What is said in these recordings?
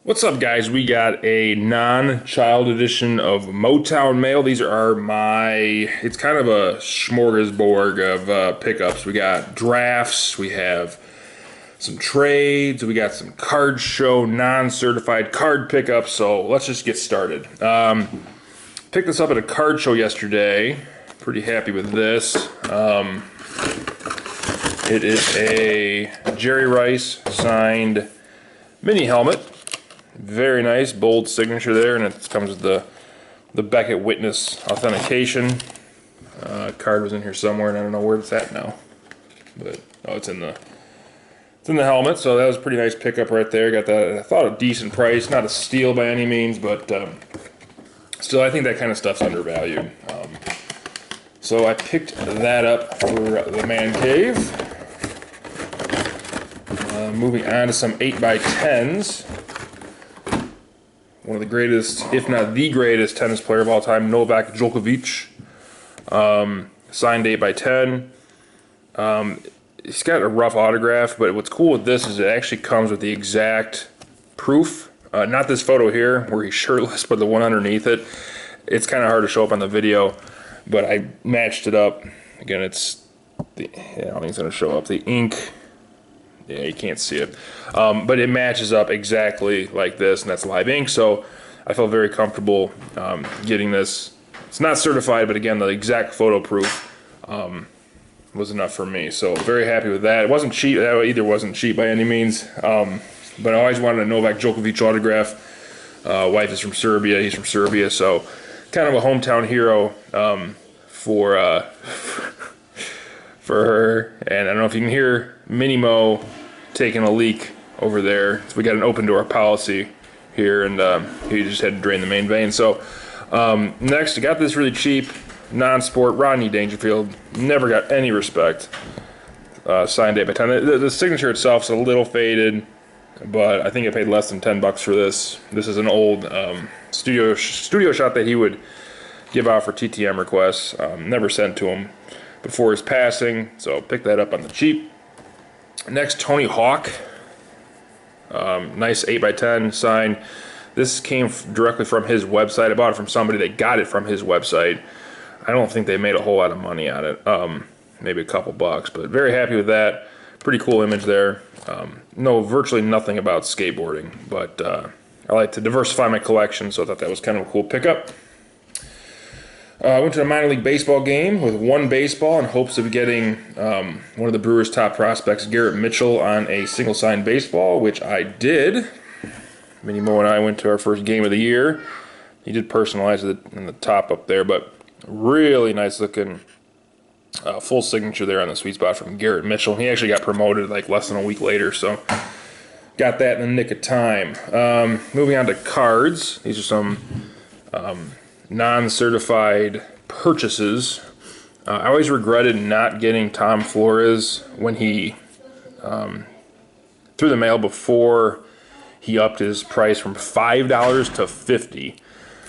What's up, guys? We got a non-child edition of MoTown mail. These are it's kind of a smorgasbord of pickups. We got drafts, we have some trades, we got some card show, non-certified card pickups. So let's just get started. Picked this up at a card show yesterday. Pretty happy with this. It is a Jerry Rice signed mini helmet. Very nice, bold signature there, and it comes with the Beckett Witness authentication. Card was in here somewhere, and I don't know where it's at now. But it's in the helmet. So that was a pretty nice pickup right there. Got that. I thought a decent price, not a steal by any means, but still, I think that kind of stuff's undervalued. So I picked that up for the man cave. Moving on to some 8x10s. One of the greatest, if not the greatest, tennis player of all time, Novak Djokovic. Signed 8x10. He's got a rough autograph, but what's cool with this is it actually comes with the exact proof. Not this photo here, where he's shirtless, but the one underneath it. It's kind of hard to show up on the video, but I matched it up. Again, I don't think it's going to show up. The ink, yeah, you can't see it. But it matches up exactly like this, and that's live ink, so I felt very comfortable getting this. It's not certified, but again, the exact photo proof was enough for me, so very happy with that. It wasn't cheap. That either wasn't cheap by any means, but I always wanted a Novak Djokovic autograph. Wife is from Serbia, he's from Serbia, so kind of a hometown hero for her. And I don't know if you can hear Mini Mo taking a leak over there. So we got an open door policy here, and he just had to drain the main vein. So next, I got this really cheap non-sport Rodney Dangerfield. Never got any respect. Signed 8x10. The signature itself is a little faded, but I think I paid less than $10 for this. This is an old studio shot that he would give out for TTM requests. Never sent to him before his passing, so pick that up on the cheap. Next, Tony Hawk. Nice 8x10 sign. This came directly from his website. I bought it from somebody that got it from his website. I don't think they made a whole lot of money on it. Maybe a couple bucks, but very happy with that. Pretty cool image there. Know virtually nothing about skateboarding, but I like to diversify my collection, so I thought that was kind of a cool pickup. I went to a minor league baseball game with one baseball in hopes of getting one of the Brewers' top prospects, Garrett Mitchell, on a single-signed baseball, which I did. Minnie Mo and I went to our first game of the year. He did personalize it in the top up there, but really nice-looking full signature there on the sweet spot from Garrett Mitchell. He actually got promoted like less than a week later, so got that in the nick of time. Moving on to cards. These are some non-certified purchases. I always regretted not getting Tom Flores when he threw the mail before he upped his price from $5 to $50.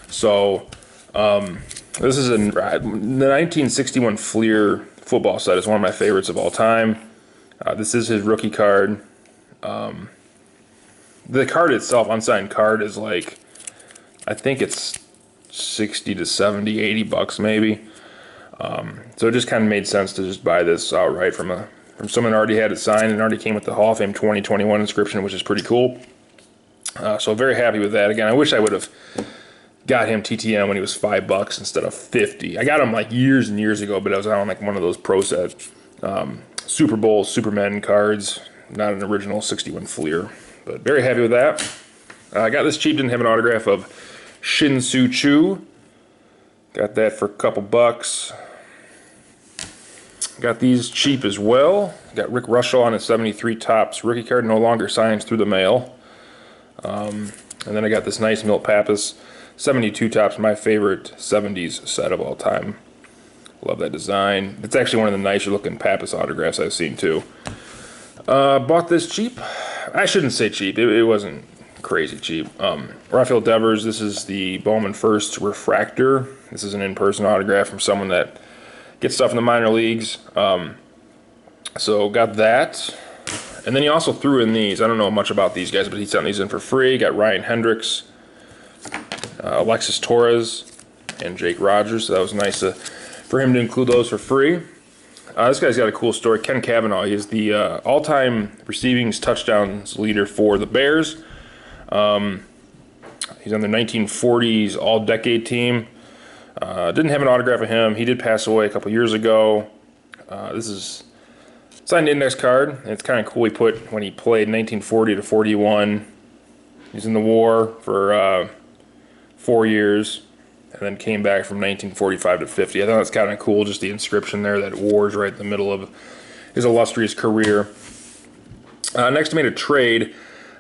So this is the 1961 Fleer football set. It's one of my favorites of all time. This is his rookie card. The card itself, unsigned card, is like, I think it's 60 to 70, 80 bucks maybe. So it just kind of made sense to just buy this outright from someone who already had it signed and already came with the Hall of Fame 2021 inscription, which is pretty cool. So very happy with that. Again, I wish I would have got him TTM when he was $5 instead of 50. I got him like years and years ago, but I was on like one of those pro set Super Bowl Superman cards, not an original 61 Fleer. But very happy with that. I got this cheap, didn't have an autograph of Shin-Soo Choo. Got that for a couple bucks. Got these cheap as well. Got Rick Russell on a 73 Topps rookie card, no longer signs through the mail. And then I got this nice Milt Pappas 72 Topps, my favorite 70s set of all time. Love that design. It's actually one of the nicer looking Pappas autographs I've seen too. Bought this cheap. I shouldn't say cheap. It wasn't crazy cheap. Rafael Devers, this is the Bowman First Refractor. This is an in-person autograph from someone that gets stuff in the minor leagues. So got that. And then he also threw in these. I don't know much about these guys, but he sent these in for free. Got Ryan Hendricks, Alexis Torres, and Jake Rogers. So that was nice for him to include those for free. This guy's got a cool story. Ken Cavanaugh. He is the all-time receiving touchdowns leader for the Bears. He's on the 1940s All-Decade team. Didn't have an autograph of him. He did pass away a couple years ago. This is signed index card. And it's kind of cool. He put when he played 1940 to 41. He's in the war for 4 years, and then came back from 1945 to 50. I thought that's kind of cool, just the inscription there, that war is right in the middle of his illustrious career. Next I made a trade.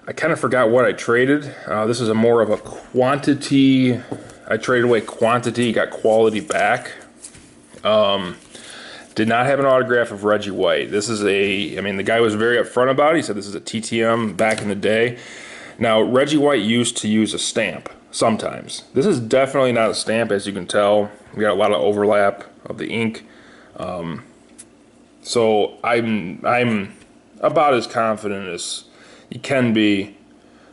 I kind of forgot what I traded. This is more of a quantity. I traded away quantity, got quality back. Did not have an autograph of Reggie White. This is the guy was very upfront about it. He said this is a TTM back in the day. Now, Reggie White used to use a stamp sometimes. This is definitely not a stamp, as you can tell. We got a lot of overlap of the ink. So I'm about as confident as you can be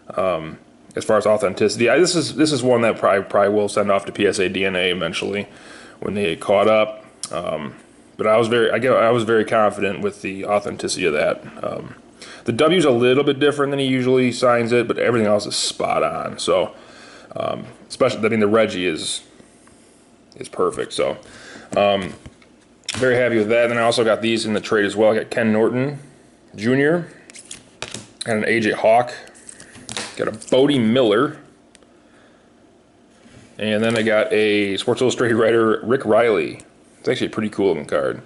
as far as authenticity. This is one that probably will send off to PSA DNA eventually when they get caught up. But I was very confident with the authenticity of that. The W's a little bit different than he usually signs it, but everything else is spot on. So, especially, the Reggie is perfect. So, very happy with that. And then I also got these in the trade as well. I got Ken Norton Jr. and an AJ Hawk. Got a Bodie Miller. And then I got a Sports Illustrated writer, Rick Riley. It's actually a pretty cool looking card.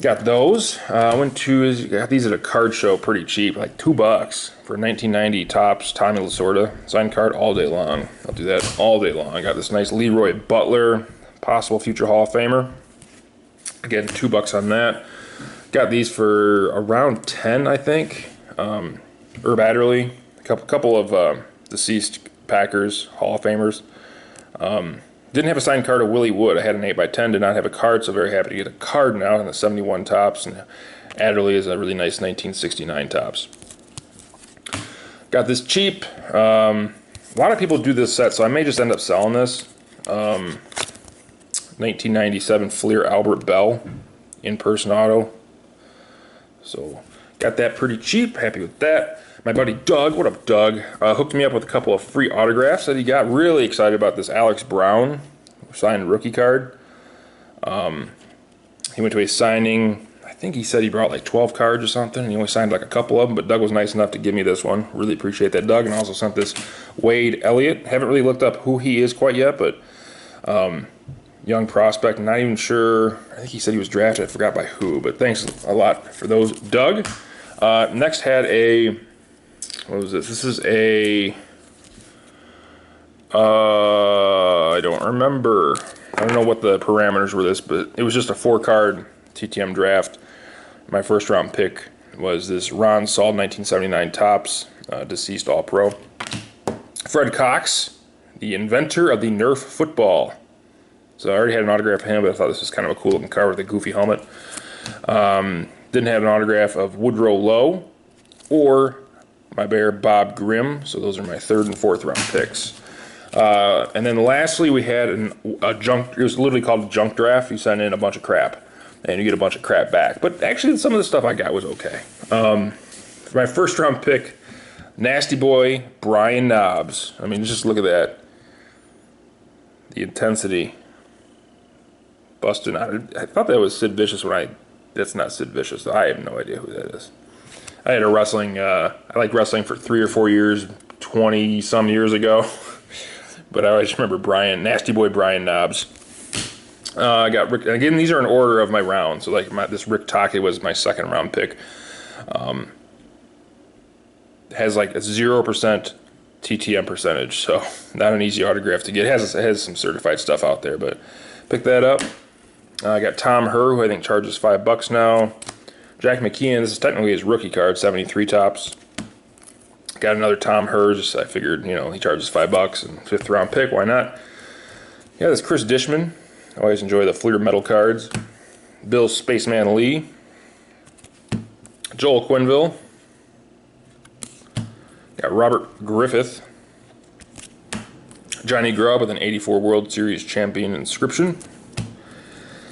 Got those. Got these at a card show pretty cheap, like $2 for 1990 Topps Tommy Lasorda signed card all day long. I'll do that all day long. I got this nice Leroy Butler, possible future Hall of Famer. Again, $2 on that. Got these for around 10, I think. Herb Adderley, a couple of deceased Packers Hall of Famers. Didn't have a signed card of Willie Wood. I had an 8x10, did not have a card, so very happy to get a card now in the 71 Topps. And Adderley is a really nice 1969 Topps. Got this cheap. A lot of people do this set, so I may just end up selling this. 1997 Fleer Albert Bell in-person auto. So got that pretty cheap. Happy with that. My buddy Doug, what up Doug, hooked me up with a couple of free autographs that he got. Really excited about this Alex Brown signed rookie card. He went to a signing, I think he said he brought like 12 cards or something, and he only signed like a couple of them, but Doug was nice enough to give me this one. Really appreciate that, Doug. And I also sent this Wade Elliott. Haven't really looked up who he is quite yet, but young prospect, not even sure. I think he said he was drafted. I forgot by who, but thanks a lot for those, Doug. Next had a, what was this? This is a, I don't remember. I don't know what the parameters were this, but it was just a 4-card TTM draft. My first round pick was this Ron Saul 1979 Topps, deceased All-Pro. Fred Cox, the inventor of the Nerf football. So I already had an autograph of him, but I thought this was kind of a cool looking card with a goofy helmet. Didn't have an autograph of Woodrow Lowe or my bear Bob Grimm. So those are my 3rd and 4th round picks. And then lastly, we had a junk. It was literally called a junk draft. You send in a bunch of crap, and you get a bunch of crap back. But actually, some of the stuff I got was okay. For my first round pick, Nasty Boy Brian Knobs. I mean, just look at that. The intensity. Busting out. I thought that was Sid Vicious that's not Sid Vicious. I have no idea who that is. I had a wrestling, I liked wrestling for 3 or 4 years, 20 some years ago. But I always remember Nasty Boy Brian Knobs. I got Rick, again, these are in order of my round. So like this Rick Take was my 2nd round pick. Has like a 0% TTM percentage, so not an easy autograph to get. It has some certified stuff out there, but pick that up. I got Tom Herr, who I think charges $5 now. Jack McKeon, this is technically his rookie card, 73 Topps. Got another Tom Herr, I figured, he charges $5 and 5th round pick, why not? Yeah, this Chris Dishman. I always enjoy the Fleer metal cards. Bill Spaceman Lee. Joel Quenneville. Got Robert Griffith. Johnny Grubb with an 84 World Series champion inscription.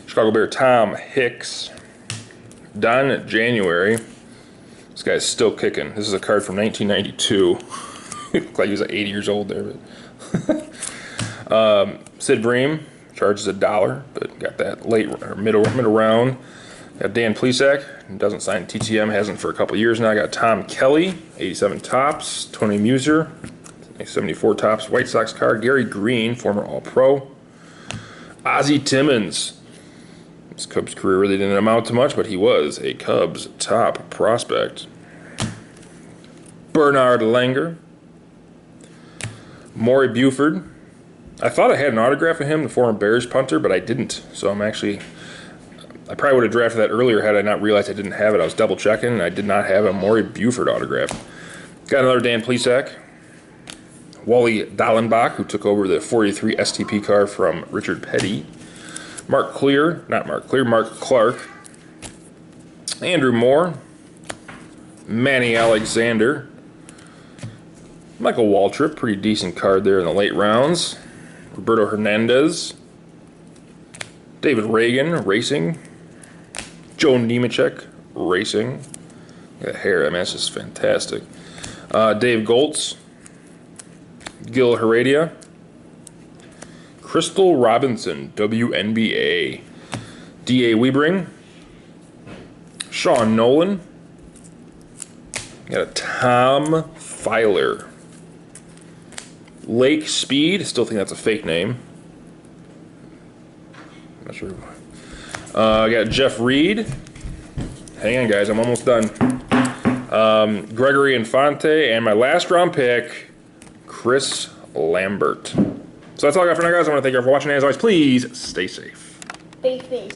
Chicago Bear Tom Hicks. Don January. This guy's still kicking. This is a card from 1992. Looked like he was like 80 years old there. But Sid Bream charges $1, but got that late or middle round. Got Dan Plesac, doesn't sign TTM, hasn't for a couple years now. Got Tom Kelly, 87 tops. Tony Muser, 74 tops. White Sox card. Gary Green, former All-Pro. Ozzie Timmons. His Cubs career really didn't amount to much, but he was a Cubs top prospect. Bernard Langer. Maury Buford. I thought I had an autograph of him, the former Bears punter, but I didn't. So I probably would have drafted that earlier had I not realized I didn't have it. I was double checking, and I did not have a Maury Buford autograph. Got another Dan Plesac. Wally Dallenbach, who took over the 43 STP car from Richard Petty. Mark Clark. Andrew Moore. Manny Alexander. Michael Waltrip, pretty decent card there in the late rounds. Roberto Hernandez. David Reagan, racing. Joe Nemechek, racing. Look at that hair, I mean, that's just fantastic. Dave Goltz. Gil Heredia. Crystal Robinson, WNBA. D.A. Wiebring. Sean Nolan. Got a Tom Filer. Lake Speed, still think that's a fake name. Not sure. I got Jeff Reed. Hang on, guys, I'm almost done. Gregory Infante, and my last round pick, Chris Lambert. So that's all I got for now, guys. I want to thank you all for watching. As always, please stay safe. Stay safe.